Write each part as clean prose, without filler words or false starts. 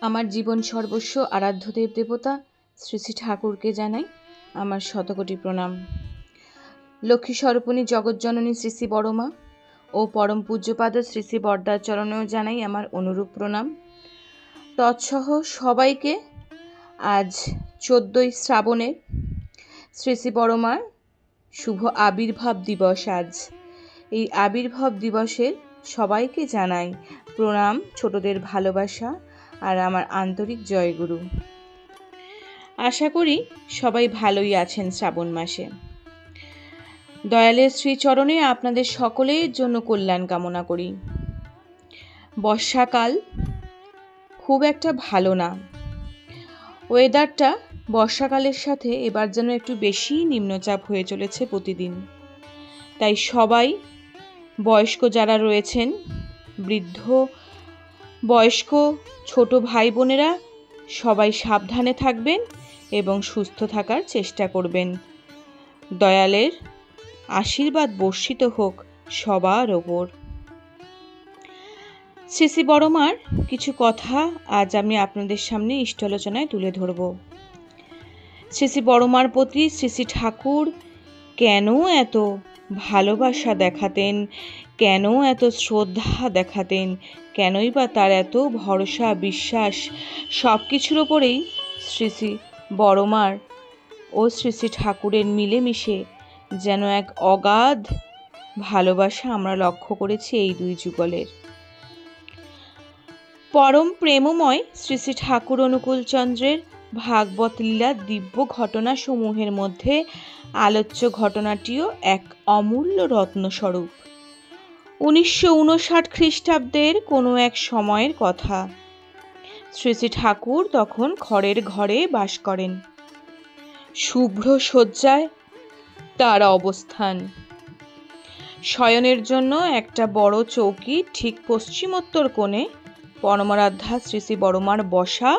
আমার জীবন সর্বস্ব আরাধ্য দেবদেবতা শ্রী শ্রী ঠাকুরকে জানাই আমার শতকোটি প্রণাম। লক্ষ্মী স্বরূপিণী জগৎজননী শ্রী শ্রী বড়মা ও পরম পূজ্যপাদ শ্রী শ্রী বরদার চরণেও জানাই আমার অনুরূপ প্রণাম। তৎসহ সবাইকে আজ 14ই শ্রাবণের শ্রী শ্রী বড়মার শুভ আবির্ভাব দিবস। আজ এই আবির্ভাব দিবসের সবাইকে জানাই প্রণাম, ছোটদের ভালোবাসা আর আমার আন্তরিক জয়গুরু। আশা করি সবাই ভালোই আছেন শ্রাবণ মাসে। দয়ালের শ্রীচরণে আপনাদের সকলের জন্য কল্যাণ কামনা করি। বর্ষাকাল খুব একটা ভালো না, ওয়েদারটা বর্ষাকালের সাথে এবার যেন একটু বেশি নিম্নচাপ হয়ে চলেছে প্রতিদিন। তাই সবাই বয়স্ক যারা রয়েছেন, বৃদ্ধ বয়স্ক ছোট ভাই বোনেরা সবাই সাবধানে থাকবেন এবং সুস্থ থাকার চেষ্টা করবেন। দয়ালের আশীর্বাদ বর্ষিত হোক সবার ওপর। শ্রী শ্রী বড়মার কিছু কথা আজ আমি আপনাদের সামনে ইষ্টালোচনায় তুলে ধরব। শ্রী শ্রী বড়মার প্রতি শ্রী শ্রী ঠাকুর কেন এত ভালোবাসা দেখাতেন, কেন এত শ্রদ্ধা দেখাতেন, কেনই বা তার এত ভরসা বিশ্বাস, সব কিছুর ওপরেই শ্রী শ্রী বড়মার ও শ্রী শ্রী ঠাকুরের মিলেমিশে যেন এক অগাধ ভালোবাসা আমরা লক্ষ্য করেছি এই দুই যুগলের। পরম প্রেমময় শ্রী শ্রী ঠাকুর অনুকূলচন্দ্রের ভাগবত লীলার দিব্য ঘটনা সমূহের মধ্যে আলোচ্য ঘটনাটিও এক অমূল্য রত্নস্বরূপ। 1959 খ্রিস্টাব্দের কোনো এক সময়ের কথা। শ্রী শ্রী ঠাকুর তখন খড়ের ঘরে বাস করেন। শুভ্র শয্যায় তার অবস্থান। শয়নের জন্য একটা বড় চৌকি ঠিক পশ্চিমোত্তর কোণে, পরমারাধ্যা শ্রী শ্রী বড়মার বসা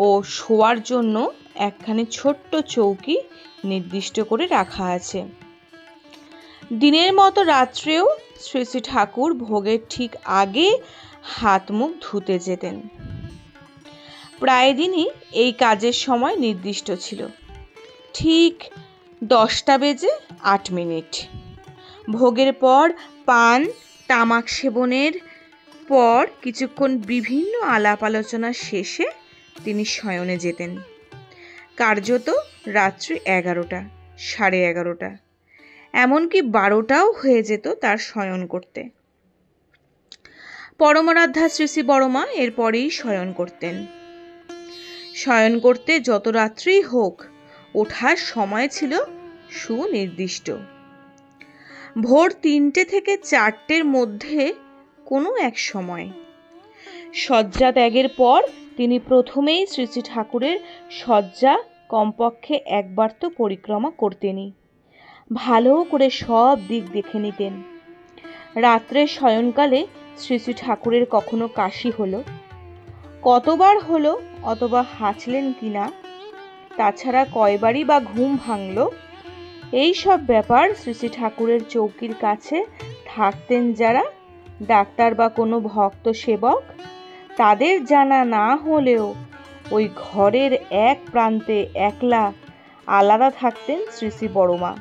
ও শোয়ার জন্য একখানি ছোট্ট চৌকি নির্দিষ্ট করে রাখা আছে। দিনের মতো রাত্রেও শ্রী শ্রী ঠাকুর ভোগের ঠিক আগে হাত মুখ ধুতে যেতেন। প্রায় দিনই এই কাজের সময় নির্দিষ্ট ছিল, ঠিক 10:08। ভোগের পর পান তামাক সেবনের পর কিছুক্ষণ বিভিন্ন আলাপ আলোচনা শেষে তিনি শয়নে যেতেন। কার্যত রাত্রি 11টা, 11:30, এমনকি 12টাও হয়ে যেত তার শয়ন করতে। পরমারাধ্যা শ্রী শ্রী বড়মা এরপরেই শয়ন করতেন। শয়ন করতে যত রাত্রিই হোক, ওঠার সময় ছিল সুনির্দিষ্ট। ভোর 3টে থেকে 4টের মধ্যে কোনো এক সময়। শয্যা ত্যাগের পর তিনি প্রথমেই শ্রী শ্রী ঠাকুরের শয্যা কমপক্ষে একবার তো পরিক্রমা করতেনই। ভালো করে সব দিক দেখে নিতেন। রাত্রে শয়নকালে শ্রী শ্রী ঠাকুরের কখনো কাশি হলো, কতবার হলো, অথবা হাঁচলেন কিনা, তাছাড়া কয়বারই বা ঘুম ভাঙল, এই সব ব্যাপার শ্রী শ্রী ঠাকুরের চৌকির কাছে থাকতেন যারা ডাক্তার বা কোনো ভক্ত সেবক, তাদের জানা না হলেও ওই ঘরের এক প্রান্তে একলা আলাদা থাকতেন শ্রী শ্রী বড়মা।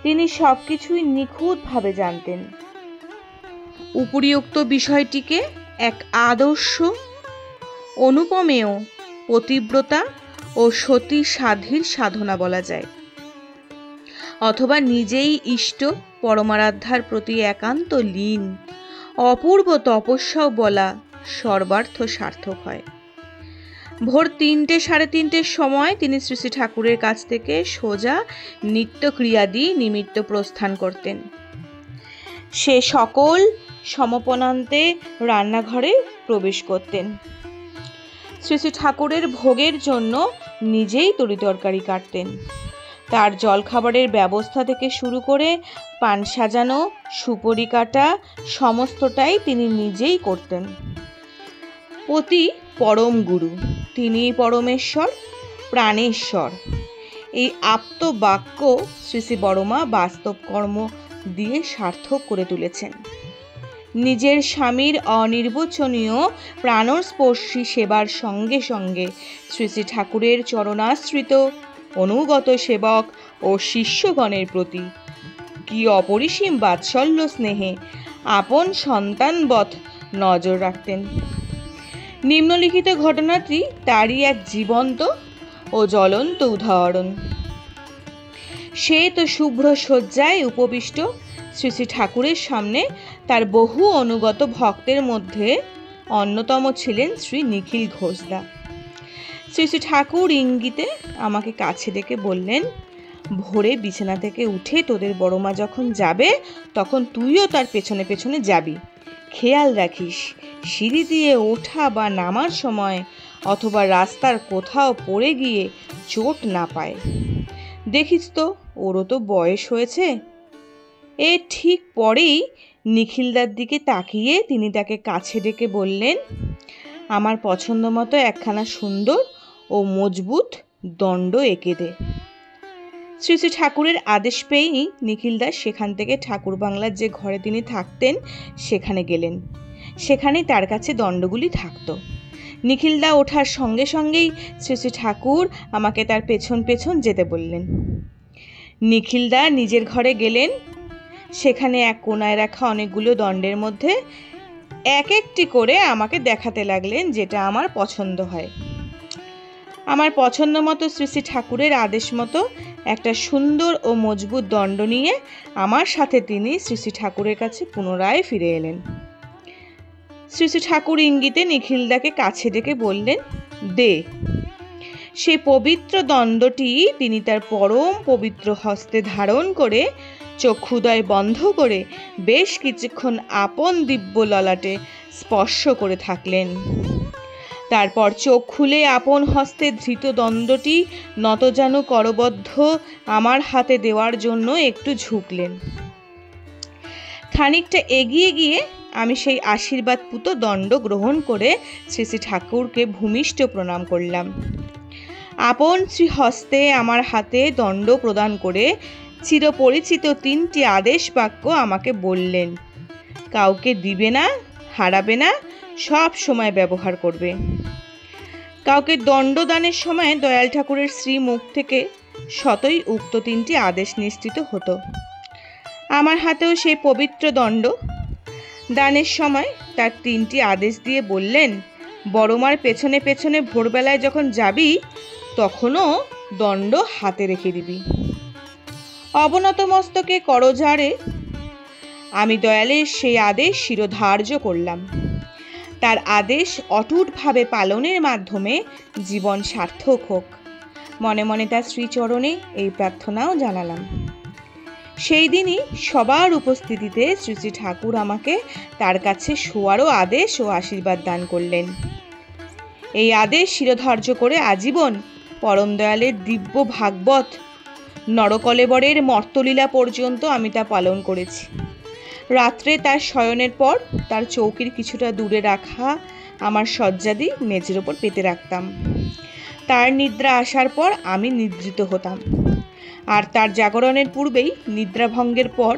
তিনি সব কিছুই নিখুঁতভাবে জানতেন। উপরিউক্ত বিষয়টিকে এক আদর্শ, অনুপমেয় পতিব্রতা ও সতী সাধির সাধনা বলা যায়, অথবা নিজেই ইষ্ট পরমারাধ্যার প্রতি একান্ত লীন অপূর্ব তপস্যাও বলা সর্বার্থ সার্থক হয়। ভোর 3টে, 3:30 সময় তিনি শ্রী শ্রী ঠাকুরের কাছ থেকে সোজা নিত্যক্রিয়াদি নিমিত্ত প্রস্থান করতেন। সে সকল সমপনান্তে রান্নাঘরে প্রবেশ করতেন। শ্রী শ্রী ঠাকুরের ভোগের জন্য নিজেই তরিতরকারি কাটতেন। তার জলখাবারের ব্যবস্থা থেকে শুরু করে পান সাজানো, সুপরি কাটা, সমস্তটাই তিনি নিজেই করতেন। পতি পরম গুরু, তিনি পরমেশ্বর, প্রাণেশ্বর, এই আপ্ত বাক্য শ্রী শ্রী বড়মা বাস্তব কর্ম দিয়ে সার্থক করে তুলেছেন। নিজের স্বামীর অনির্বচনীয় প্রাণস্পর্শী সেবার সঙ্গে সঙ্গে শ্রী শ্রী ঠাকুরের চরণাশ্রিত অনুগত সেবক ও শিষ্যগণের প্রতি কি অপরিসীম বাৎসল্য স্নেহে আপন সন্তানবৎ নজর রাখতেন। নিম্নলিখিত ঘটনাটি তারই এক জীবন্ত ও জ্বলন্ত উদাহরণ। শ্বেত শুভ্র শয্যায় উপবিষ্ট শ্রী শ্রী ঠাকুরের সামনে তার বহু অনুগত ভক্তের মধ্যে অন্যতম ছিলেন শ্রী নিখিল ঘোষদা। শ্রী শ্রী ঠাকুর ইঙ্গিতে আমাকে কাছে ডেকে বললেন, ভোরে বিছানা থেকে উঠে তোদের বড়মা যখন যাবে তখন তুইও তার পেছনে পেছনে যাবি। খেয়াল রাখিস সিঁড়ি দিয়ে ওঠা বা নামার সময় অথবা রাস্তার কোথাও পড়ে গিয়ে চোট না পায়। দেখিস তো, ওরও তো বয়স হয়েছে। এ ঠিক পরেই নিখিলদার দিকে তাকিয়ে তিনি তাকে কাছে ডেকে বললেন, আমার পছন্দ মতো একখানা সুন্দর ও মজবুত দণ্ড এঁকে দে। শ্রী শ্রী ঠাকুরের আদেশ পেয়েই নিখিলদাস সেখান থেকে ঠাকুর বাংলার যে ঘরে তিনি থাকতেন সেখানে গেলেন। সেখানেই তার কাছে দণ্ডগুলি থাকত। নিখিলদা ওঠার সঙ্গে সঙ্গেই শ্রী শ্রী ঠাকুর আমাকে তার পেছন পেছন যেতে বললেন। নিখিলদা নিজের ঘরে গেলেন। সেখানে এক কোনায় রাখা অনেকগুলো দণ্ডের মধ্যে এক একটি করে আমাকে দেখাতে লাগলেন যেটা আমার পছন্দ হয়। আমার পছন্দ মতো শ্রী শ্রী ঠাকুরের আদেশ মতো একটা সুন্দর ও মজবুত দণ্ড নিয়ে আমার সাথে তিনি শ্রী শ্রী ঠাকুরের কাছে পুনরায় ফিরে এলেন। শ্রী শ্রী ঠাকুর ইঙ্গিতে নিখিলদাকে কাছে ডেকে বললেন, দে। সেই পবিত্র দণ্ডটি তিনি তার পরম পবিত্র হস্তে ধারণ করে চক্ষুদয় বন্ধ করে বেশ কিছুক্ষণ আপন দিব্য ললাটে স্পর্শ করে থাকলেন। তারপর চোখ খুলে আপন হস্তে ধৃত দণ্ডটি নতজানু করবদ্ধ আমার হাতে দেওয়ার জন্য একটু ঝুঁকলেন। খানিকটা এগিয়ে গিয়ে আমি সেই আশীর্বাদপুত দণ্ড গ্রহণ করে শ্রী শ্রী ঠাকুরকে ভূমিষ্ঠ প্রণাম করলাম। আপন শ্রী হস্তে আমার হাতে দণ্ড প্রদান করে চিরপরিচিত 3টি আদেশ বাক্য আমাকে বললেন, কাউকে দিবে না, হারাবে না, সব সময় ব্যবহার করবে। কাউকে দণ্ডদানের সময় দয়াল ঠাকুরের শ্রীমুখ থেকে শতই উক্ত 3টি আদেশ নিশ্চিত হতো। আমার হাতেও সেই পবিত্র দণ্ড। দানের সময় তার 3টি আদেশ দিয়ে বললেন, বড়মার পেছনে পেছনে ভোরবেলায় যখন যাবি তখনও দণ্ড হাতে রেখে দিবি। অবনত মস্তকে করজাড়ে আমি দয়ালের সেই আদেশ শিরোধার্য করলাম। তার আদেশ অটুটভাবে পালনের মাধ্যমে জীবন সার্থক হোক, মনে মনে তার শ্রীচরণে এই প্রার্থনাও জানালাম। সেই দিনই সবার উপস্থিতিতে শ্রী শ্রী ঠাকুর আমাকে তার কাছে শোয়ারও আদেশ ও আশীর্বাদ দান করলেন। এই আদেশ শিরোধার্য করে আজীবন পরম দয়ালের দিব্য ভাগবত নরকলেবরের মর্তলীলা পর্যন্ত আমি তা পালন করেছি। রাত্রে তার শয়নের পর তার চৌকির কিছুটা দূরে রাখা আমার শয্যাদি মেঝের ওপর পেতে রাখতাম। তার নিদ্রা আসার পর আমি নিদ্রিত হতাম, আর তার জাগরণের পূর্বেই নিদ্রাভঙ্গের পর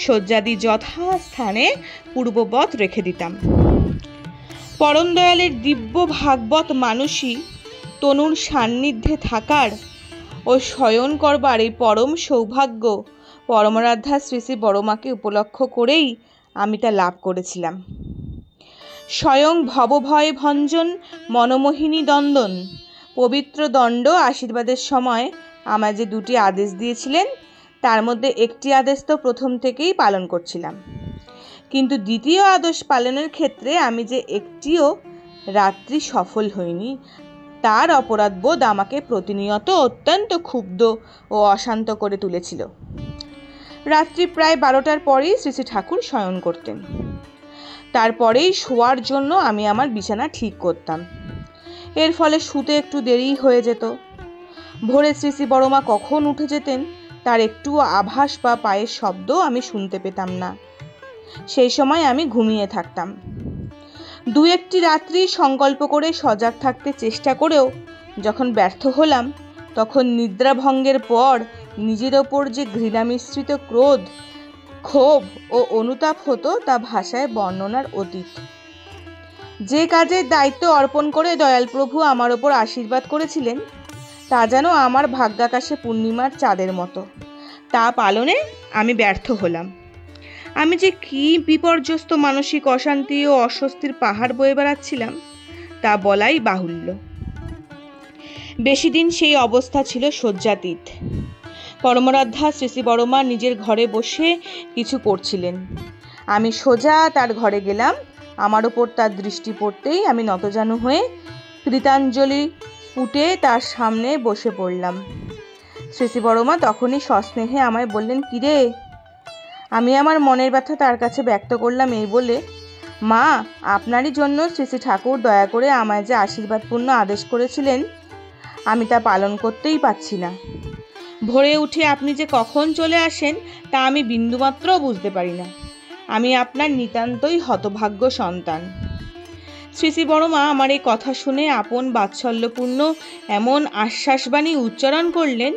শয্যাদি যথাস্থানে পূর্ববৎ রেখে দিতাম। পরম দয়ালের দিব্য ভাগবত মানসী তনুর সান্নিধ্যে থাকার ও শয়ন করবার এই পরম সৌভাগ্য পরমারাধ্যা শ্রী শ্রী বড়মাকে উপলক্ষ করেই আমি তা লাভ করেছিলাম। স্বয়ং ভবভয় ভঞ্জন মনোমোহিনী দন্দন পবিত্র দণ্ড আশীর্বাদের সময় আমায় যে 2টি আদেশ দিয়েছিলেন তার মধ্যে একটি আদেশ তো প্রথম থেকেই পালন করছিলাম, কিন্তু দ্বিতীয় আদেশ পালনের ক্ষেত্রে আমি যে একটিও রাত্রি সফল হইনি তার অপরাধবোধ আমাকে প্রতিনিয়ত অত্যন্ত ক্ষুব্ধ ও অশান্ত করে তুলেছিল। রাত্রি প্রায় 12টার পরেই শ্রী শ্রী ঠাকুর শয়ন করতেন। তারপরেই শোয়ার জন্য আমি আমার বিছানা ঠিক করতাম। এর ফলে শুতে একটু দেরি হয়ে যেত। ভোরে শ্রী শ্রী বড়মা কখন উঠে যেতেন তার একটুও আভাস বা পায়ের শব্দ আমি শুনতে পেতাম না। সেই সময় আমি ঘুমিয়ে থাকতাম। 2-1টি রাত্রি সংকল্প করে সজাগ থাকতে চেষ্টা করেও যখন ব্যর্থ হলাম, তখন নিদ্রাভঙ্গের পর নিজের ওপর যে ঘৃণা মিশ্রিত ক্রোধ ক্ষোভ ও অনুতাপ হতো তা ভাষায় বর্ণনার অতীত। যে কাজের দায়িত্ব অর্পণ করে দয়াল প্রভু আমার ওপর আশীর্বাদ করেছিলেন তা যেন আমার ভাগ্যাকাশে পূর্ণিমার চাঁদের মতো, তা পালনে আমি ব্যর্থ হলাম। আমি যে কি বিপর্যস্ত মানসিক অশান্তি ও অস্বস্তির পাহাড় বয়ে বেড়াচ্ছিলাম তা বলাই বাহুল্য। বেশি দিন সেই অবস্থা ছিল শয্যাতীত। পরমরাধ্যা শ্রী শ্রী বড়মা নিজের ঘরে বসে কিছু করছিলেন। আমি সোজা তার ঘরে গেলাম। আমার ওপর তার দৃষ্টি পড়তেই আমি নতজানু হয়ে কৃতাঞ্জলি পুটে তার সামনে বসে পড়লাম। শ্রী শ্রী বড়মা তখনই সস্নেহে আমায় বললেন, কিরে? আমি আমার মনের ব্যথা তার কাছে ব্যক্ত করলাম এই বলে, মা, আপনারই জন্য শ্রী শ্রী ঠাকুর দয়া করে আমায় যে আশীর্বাদপূর্ণ আদেশ করেছিলেন আমি তা পালন করতেই পারছি না। ভোরে উঠে আপনি যে কখন চলে আসেন তা আমি বিন্দুমাত্রও বুঝতে পারি না। আমি আপনার নিতান্তই হতভাগ্য সন্তান। শ্রী শ্রী বড়মা আমার এই কথা শুনে আপন বাৎসল্যপূর্ণ এমন আশ্বাসবাণী উচ্চারণ করলেন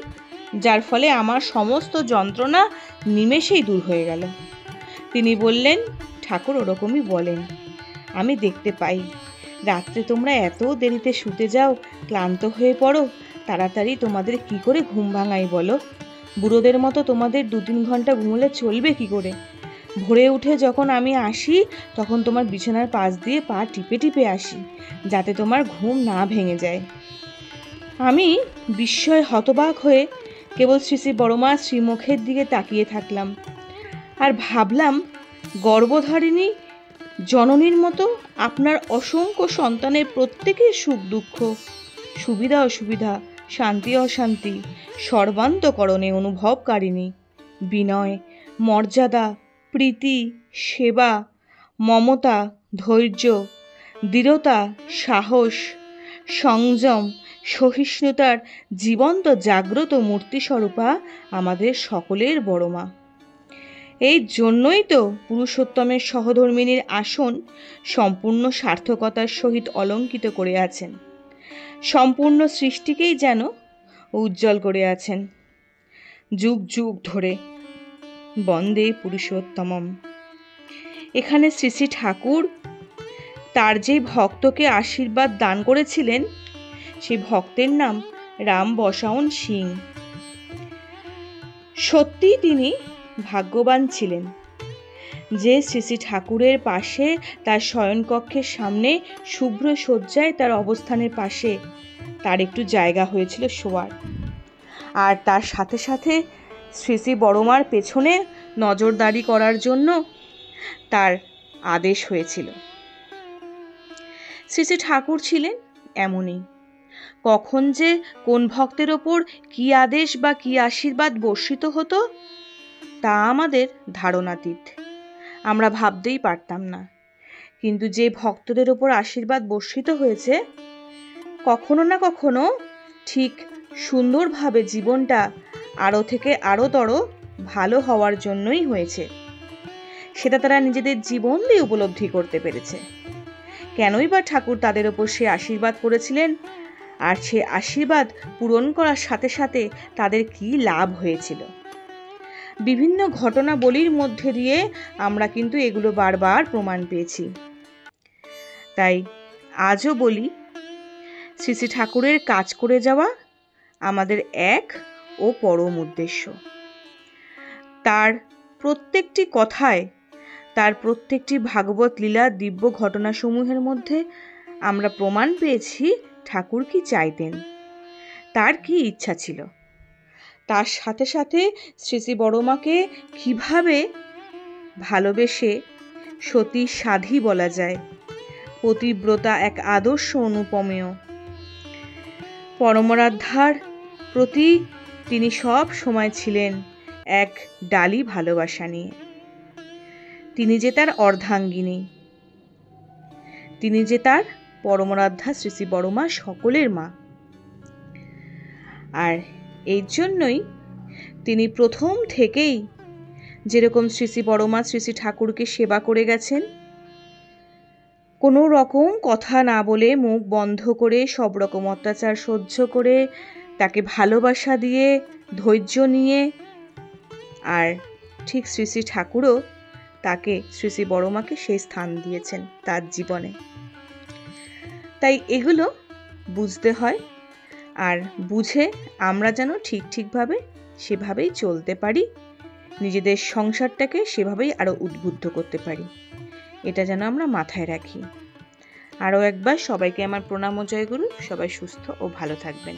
যার ফলে আমার সমস্ত যন্ত্রণা নিমেষেই দূর হয়ে গেল। তিনি বললেন, ঠাকুর ওরকমই বলেন, আমি দেখতে পাই। রাত্রে তোমরা এত দেরিতে শুতে যাও, ক্লান্ত হয়ে পড়ো, তাড়াতাড়ি তোমাদের কি করে ঘুম ভাঙাই বলো? বুড়োদের মতো তোমাদের 2-3 ঘন্টা ঘুমোলে চলবে কি করে? ভোরে উঠে যখন আমি আসি তখন তোমার বিছানার পাশ দিয়ে পা টিপে টিপে আসি, যাতে তোমার ঘুম না ভেঙে যায়। আমি বিস্ময়ে হতবাক হয়ে কেবল শ্রী শ্রী বড়মার শ্রীমুখের দিকে তাকিয়ে থাকলাম আর ভাবলাম, গর্ভধারিণী জননীর মতো আপনার অসংখ্য সন্তানের প্রত্যেকের সুখ দুঃখ, সুবিধা অসুবিধা, শান্তি অশান্তি সর্বান্তকরণে অনুভবকারিণী, বিনয়, মর্যাদা, প্রীতি, সেবা, মমতা, ধৈর্য, দৃঢ়তা, সাহস, সংযম, সহিষ্ণুতার জীবন্ত জাগ্রত মূর্তিস্বরূপা আমাদের সকলের বড়মা। এই জন্যই তো পুরুষোত্তমের সহধর্মিনীর আসন সম্পূর্ণ সার্থকতার সহিত অলঙ্কিত করে আছেন, সম্পূর্ণ সৃষ্টিকেই যেন উজ্জ্বল করে আছেন যুগ যুগ ধরে। বন্দে পুরুষোত্তমম। এখানে শ্রী শ্রী ঠাকুর তার যে ভক্তকে আশীর্বাদ দান করেছিলেন সেই ভক্তের নাম রাম বসাউন সিং। সত্যিই তিনি ভাগ্যবান ছিলেন যে শ্রী শ্রী ঠাকুরের পাশে তার শয়নকক্ষের সামনে শুভ্র শয্যায় তার অবস্থানের পাশে তার একটু জায়গা হয়েছিল শোয়ার, আর তার সাথে সাথে শ্রী শ্রী বড়মার পেছনে নজরদারি করার জন্য তার আদেশ হয়েছিল। শ্রী শ্রী ঠাকুর ছিলেন এমনই। কখন যে কোন ভক্তের ওপর কি আদেশ বা কি আশীর্বাদ বর্ষিত হতো তা আমাদের ধারণাতীত, আমরা ভাবতেই পারতাম না। কিন্তু যে ভক্তদের ওপর আশীর্বাদ বর্ষিত হয়েছে কখনো না কখনো ঠিক সুন্দরভাবে জীবনটা আরও থেকে আরোতর ভালো হওয়ার জন্যই হয়েছে, সেটা তারা নিজেদের জীবন দিয়ে উপলব্ধি করতে পেরেছে। কেনই বা ঠাকুর তাদের ওপর সে আশীর্বাদ করেছিলেন, আর সে আশীর্বাদ পূরণ করার সাথে সাথে তাদের কি লাভ হয়েছিল, বিভিন্ন ঘটনাবলীর মধ্যে দিয়ে আমরা কিন্তু এগুলো বারবার প্রমাণ পেয়েছি। তাই আজও বলি, শ্রী শ্রী ঠাকুরের কাজ করে যাওয়া আমাদের এক ও পরম উদ্দেশ্য। তার প্রত্যেকটি কথায়, তার প্রত্যেকটি ভাগবত লীলা দিব্য ঘটনাসমূহের মধ্যে আমরা প্রমাণ পেয়েছি ঠাকুর কি চাইতেন, তার কি ইচ্ছা ছিল। তার সাথে সাথে শ্রী শ্রী বড়মাকে কিভাবে ভালোবেসে সতী সাধী বলা যায়, পতিব্রতা এক আদর্শ অনুপমেয়। পরমরাধ্যার প্রতি তিনি সব সময় ছিলেন এক ডালি ভালোবাসা নিয়ে। তিনি যে তার অর্ধাঙ্গিনী, তিনি যে তার পরমরাধ্যা শ্রী শ্রী বড়মা সকলের মা। আর এই জন্যই তিনি প্রথম থেকেই যেরকম শ্রী শ্রী বড়মা শ্রী শ্রী ঠাকুরকে সেবা করে গেছেন, কোনো রকম কথা না বলে, মুখ বন্ধ করে, সব রকম অত্যাচার সহ্য করে, তাকে ভালোবাসা দিয়ে, ধৈর্য নিয়ে, আর ঠিক শ্রী শ্রী ঠাকুরও তাকে শ্রী শ্রী বড়মাকে সেই স্থান দিয়েছেন তার জীবনে। তাই এগুলো বুঝতে হয়, আর বুঝে আমরা যেন ঠিকভাবে সেভাবেই চলতে পারি, নিজেদের সংসারটাকে সেভাবেই আরও উদ্বুদ্ধ করতে পারি, এটা যেন আমরা মাথায় রাখি। আরও একবার সবাইকে আমার প্রণাম ও জয়গুরু। সবাই সুস্থ ও ভালো থাকবেন।